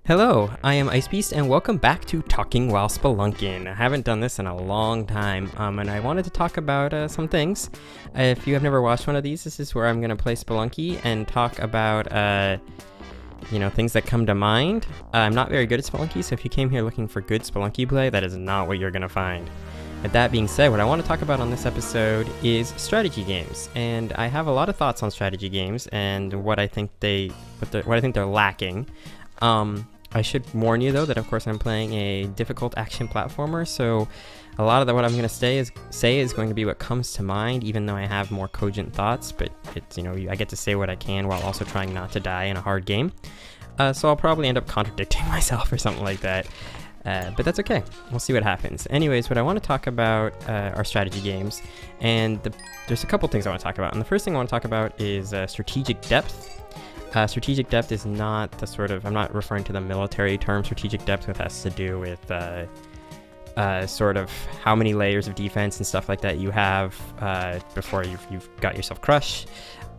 Hello, I am IceBeast and welcome back to Talking While Spelunkin. I haven't done this in a long time, and I wanted to talk about some things. If you have never watched one of these, this is where I'm going to play Spelunky and talk about, things that come to mind. I'm not very good at Spelunky, so if you came here looking for good Spelunky play, that is not what you're going to find. With that being said, what I want to talk about on this episode is strategy games, and I have a lot of thoughts on strategy games and what I think they're lacking. I should warn you though that of course I'm playing a difficult action platformer, so a lot of what I'm going to say is going to be what comes to mind, even though I have more cogent thoughts. But it's I get to say what I can while also trying not to die in a hard game. So I'll probably end up contradicting myself or something like that. But that's okay. We'll see what happens. Anyways, what I want to talk about are strategy games, and there's a couple things I want to talk about. And the first thing I want to talk about is strategic depth. Strategic depth is not the sort of, I'm not referring to the military term strategic depth, which has to do with sort of how many layers of defense and stuff like that you have before you've got yourself crushed.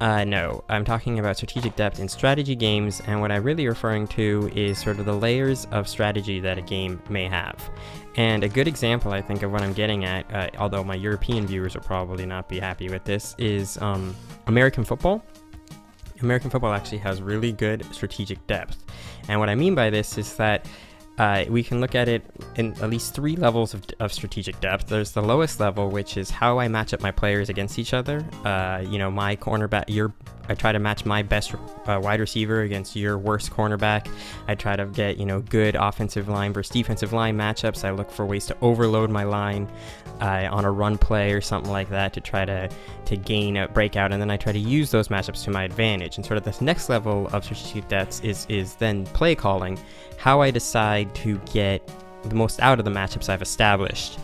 No, I'm talking about strategic depth in strategy games, and what I'm really referring to is sort of the layers of strategy that a game may have. And a good example, I think, of what I'm getting at, although my European viewers will probably not be happy with this, is American football. American football actually has really good strategic depth. And what I mean by this is that we can look at it in at least three levels of strategic depth. There's the lowest level, which is how I match up my players against each other. My cornerback, I try to match my best wide receiver against your worst cornerback. I try to get, good offensive line versus defensive line matchups. I look for ways to overload my line on a run play or something like that to try to gain a breakout, and then I try to use those matchups to my advantage. And sort of this next level of strategic depth is then play calling, how I decide to get the most out of the matchups I've established.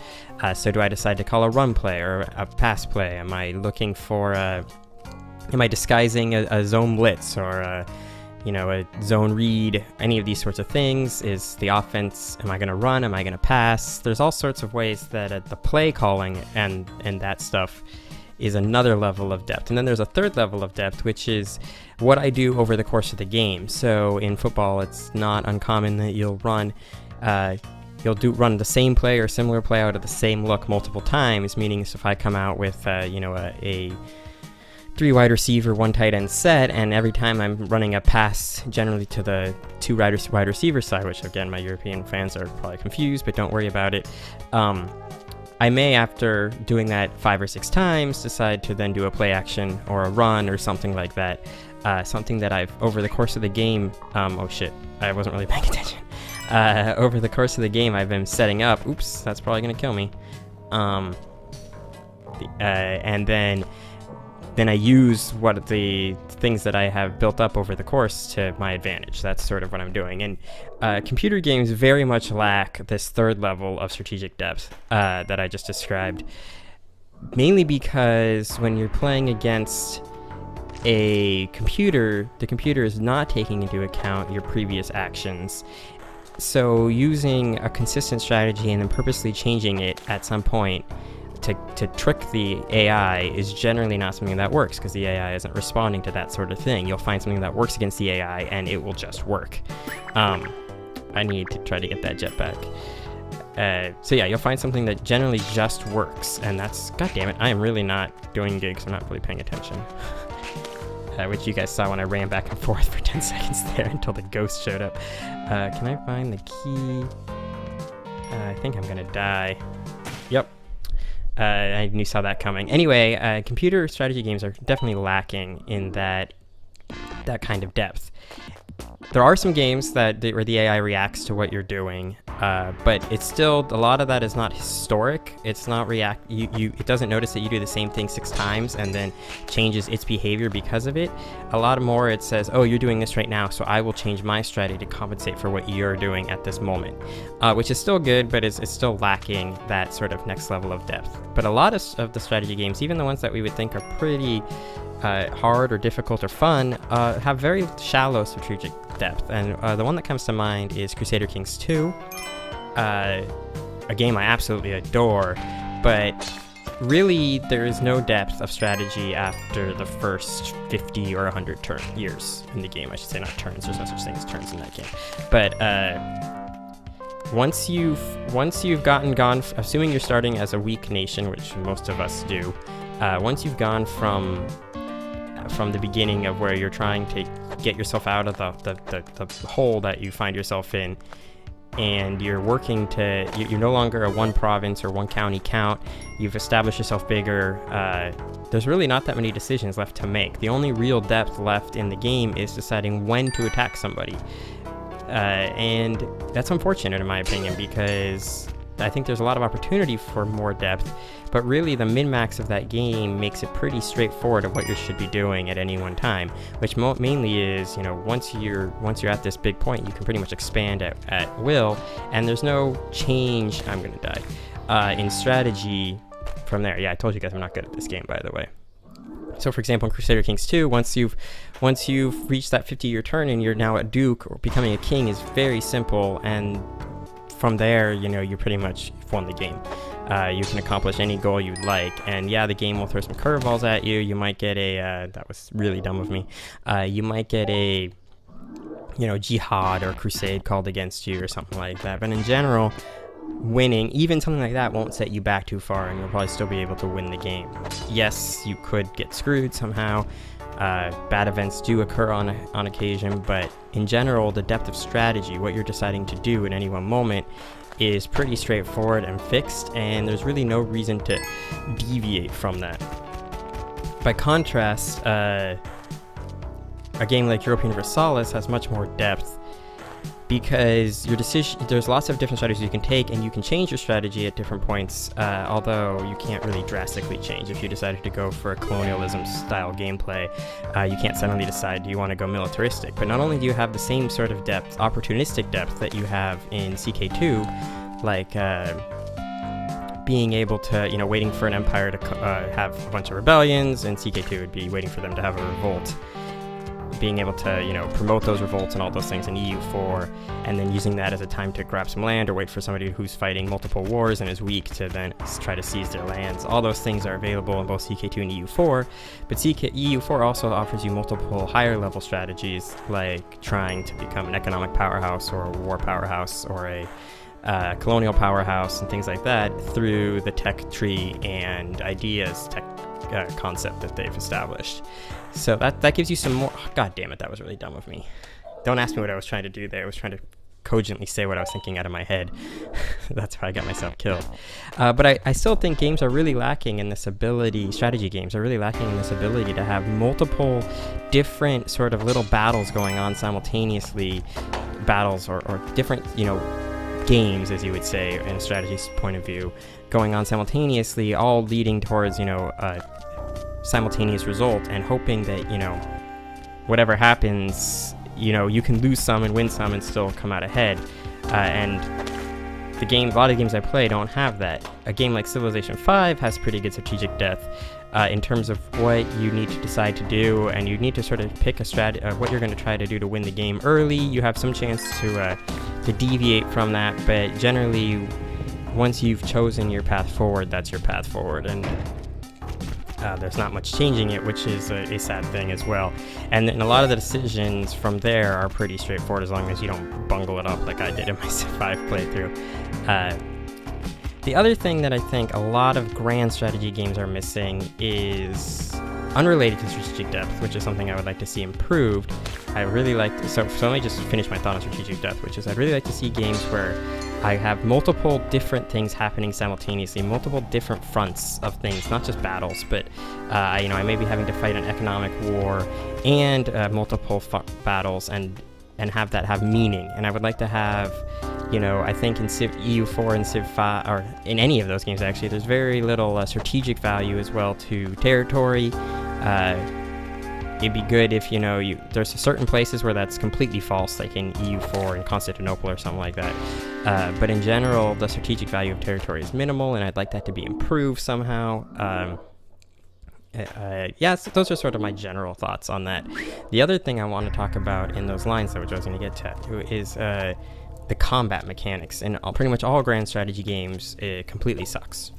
So do I decide to call a run play or a pass play? Am I looking for am I disguising a zone blitz or a zone read? Any of these sorts of things. Is the offense, am I going to run? Am I going to pass? There's all sorts of ways that the play calling and that stuff is another level of depth. And then there's a third level of depth, which is what I do over the course of the game. So in football, it's not uncommon that you'll run the same play or similar play out of the same look multiple times, meaning if I come out with a 3 wide receiver, 1 tight end set, and every time I'm running a pass generally to the 2 wide receiver side, which again, my European fans are probably confused, but don't worry about it. I may, after doing that 5 or 6 times, decide to then do a play action or a run or something like that. Something that I've, over the course of the game, oh shit, I wasn't really paying attention. Over the course of the game, I've been setting up, oops, that's probably going to kill me. And then I use what the things that I have built up over the course to my advantage. That's sort of what I'm doing. And computer games very much lack this third level of strategic depth that I just described, mainly because when you're playing against a computer, the computer is not taking into account your previous actions. So using a consistent strategy and then purposely changing it at some point to trick the AI is generally not something that works, because the AI isn't responding to that sort of thing. You'll find something that works against the AI and it will just work. I need to try to get that jetpack. So yeah, you'll find something that generally just works, and that's, god damn it, I am really not doing good because I'm not really paying attention. Which you guys saw when I ran back and forth for 10 seconds there until the ghost showed up. Can I find the key? I think I'm gonna die. Yep. I saw that coming. Anyway, computer strategy games are definitely lacking in that kind of depth. There are some games where the AI reacts to what you're doing, but it's still, a lot of that is not historic. It's not it doesn't notice that you do the same thing 6 times and then changes its behavior because of it. A lot more it says, oh, you're doing this right now, so I will change my strategy to compensate for what you're doing at this moment, which is still good, but it's still lacking that sort of next level of depth. But a lot of the strategy games, even the ones that we would think are pretty hard or difficult or fun, have very shallow strategic depth. And the one that comes to mind is Crusader Kings 2, a game I absolutely adore, but really, there is no depth of strategy after the first 50 or 100 years in the game. I should say, not turns. There's no such thing as turns in that game. But once you've gone, assuming you're starting as a weak nation, which most of us do, once you've gone from the beginning of where you're trying to get yourself out of the hole that you find yourself in, and you're working to, you're no longer a one province or one county count, you've established yourself bigger, there's really not that many decisions left to make. The only real depth left in the game is deciding when to attack somebody. And that's unfortunate in my opinion, because I think there's a lot of opportunity for more depth, but really the min-max of that game makes it pretty straightforward of what you should be doing at any one time, which mainly is, once you're at this big point, you can pretty much expand at will, and there's no change, I'm gonna die, in strategy from there. Yeah, I told you guys I'm not good at this game, by the way. So for example, in Crusader Kings 2, once you've reached that 50-year turn and you're now a duke, or becoming a king is very simple, and from there, you pretty much won the game. You can accomplish any goal you'd like, and yeah, the game will throw some curveballs at you. You might get that was really dumb of me. You might get a, jihad or crusade called against you or something like that. But in general, winning, even something like that, won't set you back too far, and you'll probably still be able to win the game. Yes, you could get screwed somehow. Bad events do occur on occasion, but in general, the depth of strategy, what you're deciding to do in any one moment, is pretty straightforward and fixed, and there's really no reason to deviate from that. By contrast, a game like Europa Universalis has much more depth, because there's lots of different strategies you can take, and you can change your strategy at different points, although you can't really drastically change. If you decided to go for a colonialism style gameplay, you can't suddenly decide, do you want to go militaristic? But not only do you have the same sort of depth, opportunistic depth, that you have in CK2, like being able to, waiting for an empire to have a bunch of rebellions, and CK2 would be waiting for them to have a revolt, being able to, promote those revolts and all those things in EU4, and then using that as a time to grab some land or wait for somebody who's fighting multiple wars and is weak to then try to seize their lands. All those things are available in both CK2 and EU4, but EU4 also offers you multiple higher level strategies, like trying to become an economic powerhouse or a war powerhouse or a colonial powerhouse and things like that through the tech tree and ideas concept that they've established. So that gives you some more. Oh, God damn it, that was really dumb of me. Don't ask me what I was trying to do there. I was trying to cogently say what I was thinking out of my head. That's how I got myself killed. But I still think games are really lacking in this ability, strategy games are really lacking in this ability to have multiple different sort of little battles going on simultaneously, battles or different, games, as you would say, in a strategy point of view, going on simultaneously, all leading towards, a simultaneous result, and hoping that, whatever happens, you can lose some and win some and still come out ahead. And a lot of games I play don't have that. A game like Civilization 5 has pretty good strategic depth in terms of what you need to decide to do, and you need to sort of pick a strategy, what you're going to try to do to win the game early. You have some chance to deviate from that, but generally, once you've chosen your path forward, that's your path forward, and there's not much changing it, which is a sad thing as well. And then a lot of the decisions from there are pretty straightforward, as long as you don't bungle it up like I did in my Civ 5 playthrough. The other thing that I think a lot of grand strategy games are missing is unrelated to strategic depth, which is something I would like to see improved. I really like to, so let me just finish my thought on strategic depth, which is I'd really like to see games where I have multiple different things happening simultaneously, multiple different fronts of things, not just battles, but I may be having to fight an economic war and multiple battles, and have that have meaning. And I would like to have, I think in Civ EU4 and Civ 5, or in any of those games actually, there's very little strategic value as well to territory. It'd be good if, there's certain places where that's completely false, like in EU4 and Constantinople or something like that. But in general, the strategic value of territory is minimal, and I'd like that to be improved somehow. So those are sort of my general thoughts on that. The other thing I want to talk about in those lines, though, which I was going to get to, is the combat mechanics in pretty much all grand strategy games, it completely sucks.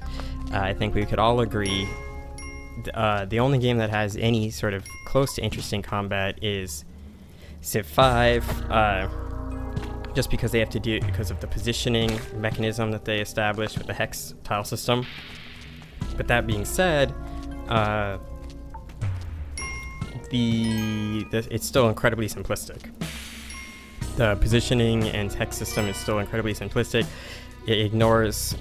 I think we could all agree. The only game that has any sort of close to interesting combat is Civ 5, just because they have to do it because of the positioning mechanism that they established with the hex tile system. But that being said, it's still incredibly simplistic. The positioning and hex system is still incredibly simplistic. It ignores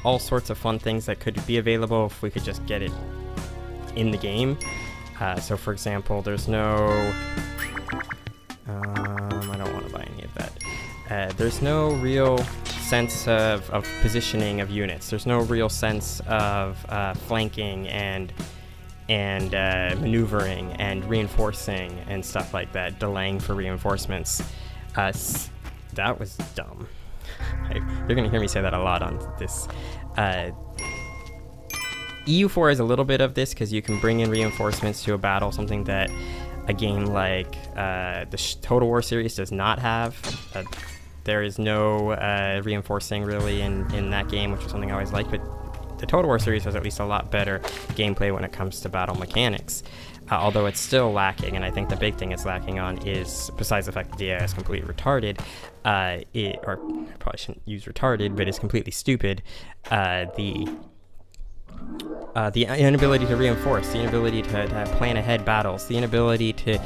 all sorts of fun things that could be available if we could just get it in the game. So for example, there's no I don't want to buy any of that. There's no real sense of positioning of units. There's no real sense of flanking and maneuvering and reinforcing and stuff like that, delaying for reinforcements. That was dumb. You're going to hear me say that a lot on this. EU4 is a little bit of this because you can bring in reinforcements to a battle, something that a game like the Total War series does not have. There is no reinforcing really in that game, which is something I always liked, but the Total War series has at least a lot better gameplay when it comes to battle mechanics, although it's still lacking, and I think the big thing it's lacking on is, besides the fact that the AI is completely retarded, or I probably shouldn't use retarded, but it's completely stupid, the inability to reinforce, the inability to plan ahead battles, the inability to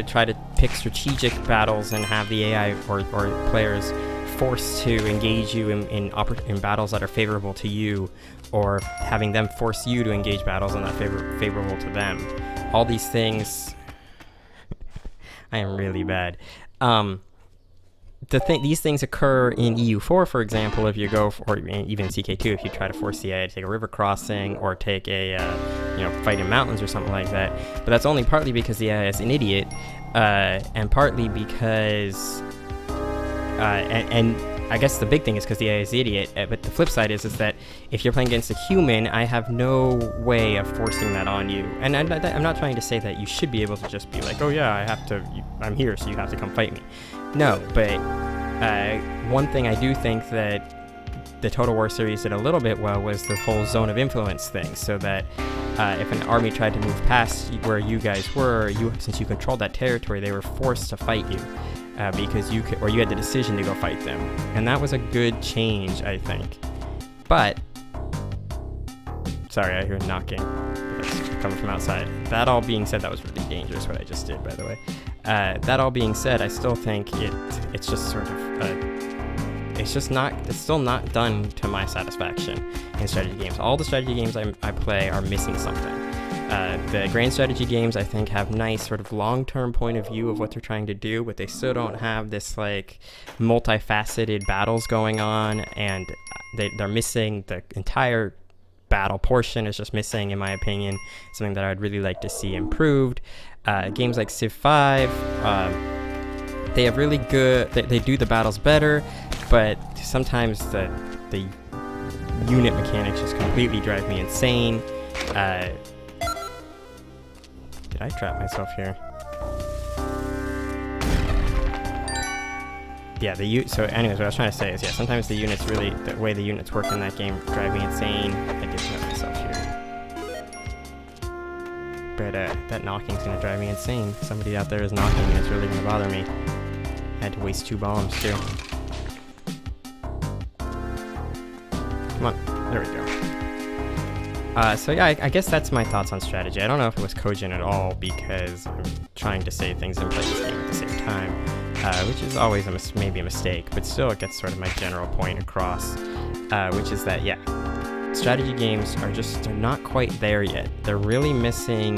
try to pick strategic battles and have the AI or players forced to engage you in battles that are favorable to you, or having them force you to engage battles that are favorable to them. All these things... I am really bad. These things occur in EU4, for example, if you go or even CK2, if you try to force the AI to take a river crossing or take a fight in mountains or something like that. But that's only partly because the AI is an idiot, and partly because and I guess the big thing is because the AI is the idiot. But the flip side is that if you're playing against a human, I have no way of forcing that on you. And I'm not trying to say that you should be able to just be like, oh yeah, I'm here, so you have to come fight me. No, but one thing I do think that the Total War series did a little bit well was the whole zone of influence thing, so that if an army tried to move past where you guys were, since you controlled that territory, they were forced to fight you because you had the decision to go fight them, and that was a good change, I think. But sorry, I hear knocking. That's coming from outside. That all being said, that was really dangerous what I just did, by the way. That all being said, I still think it's just sort of it's still not done to my satisfaction in strategy games. All the strategy games I play are missing something. The grand strategy games, I think, have nice sort of long-term point of view of what they're trying to do, but they still don't have this like multifaceted battles going on, and they're missing the entire battle portion is just missing, in my opinion. Something that I'd really like to see improved. Games like Civ 5, they have really good, they do the battles better, but sometimes the unit mechanics just completely drive me insane. Did I trap myself here? Yeah, so anyways, what I was trying to say is, yeah, sometimes the way the units work in that game drive me insane. I did trap myself here. But that knocking's gonna drive me insane. Somebody out there is knocking and it's really gonna bother me. I had to waste 2 bombs too. Come on, there we go. So yeah, I guess that's my thoughts on strategy. I don't know if it was cogent at all because I'm trying to say things and play this game at the same time, which is always maybe a mistake, but still it gets sort of my general point across, which is that, yeah, strategy games they're not quite there yet. They're really missing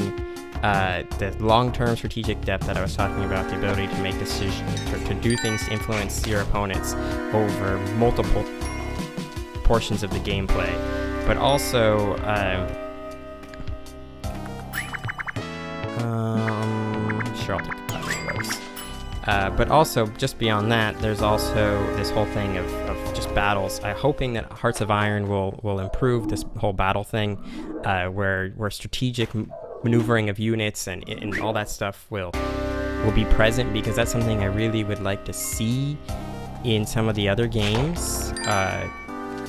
the long-term strategic depth that I was talking about, the ability to make decisions, to do things to influence your opponents over multiple portions of the gameplay. But also, sure, I'll take a couple of those. But also, just beyond that, there's also this whole thing of just battles. I'm hoping that Hearts of Iron will improve this whole battle thing, where strategic maneuvering of units and all that stuff will be present, because that's something I really would like to see in some of the other games.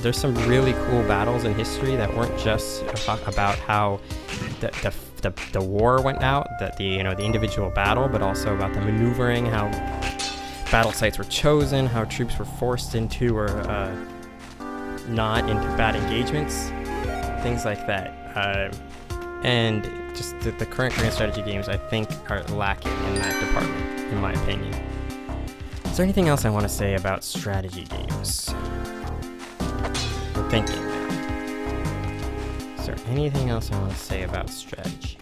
There's some really cool battles in history that weren't just about how the war went out, the individual battle, but also about the maneuvering, how battle sites were chosen, how troops were forced into or not into bad engagements, things like that. And just the current grand strategy games, I think, are lacking in that department, in my opinion. Is there anything else I want to say about strategy games? I'm thinking now. Is there anything else I want to say about strategy?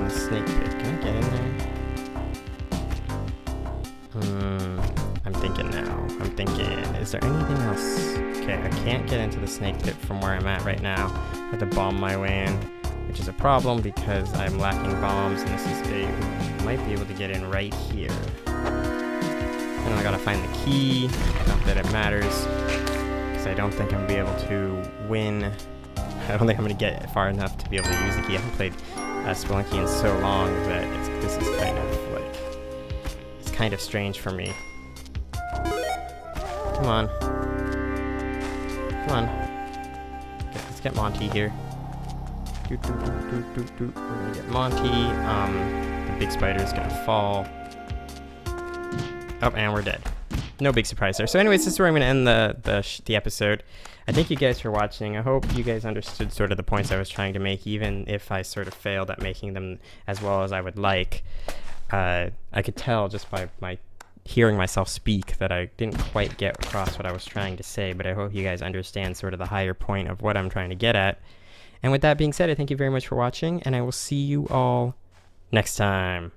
Snake pit. Can I get in there? I'm thinking now. I'm thinking, is there anything else? Okay, I can't get into the snake pit from where I'm at right now. I have to bomb my way in, which is a problem because I'm lacking bombs, and this is I might be able to get in right here. And I gotta find the key. Not that it matters, because I don't think I'm gonna be able to win. I don't think I'm gonna get far enough to be able to use the key. I haven't played Spelunky in so long that this is kind of like, it's kind of strange for me. Come on. Come on. Okay, let's get Monty here. We're gonna get Monty. The big spider is gonna fall. Oh, and we're dead. No big surprise there. So anyways, this is where I'm gonna end the episode. I thank you guys for watching. I hope you guys understood sort of the points I was trying to make, even if I sort of failed at making them as well as I would like. I could tell just by my hearing myself speak that I didn't quite get across what I was trying to say, but I hope you guys understand sort of the higher point of what I'm trying to get at. And with that being said, I thank you very much for watching, and I will see you all next time.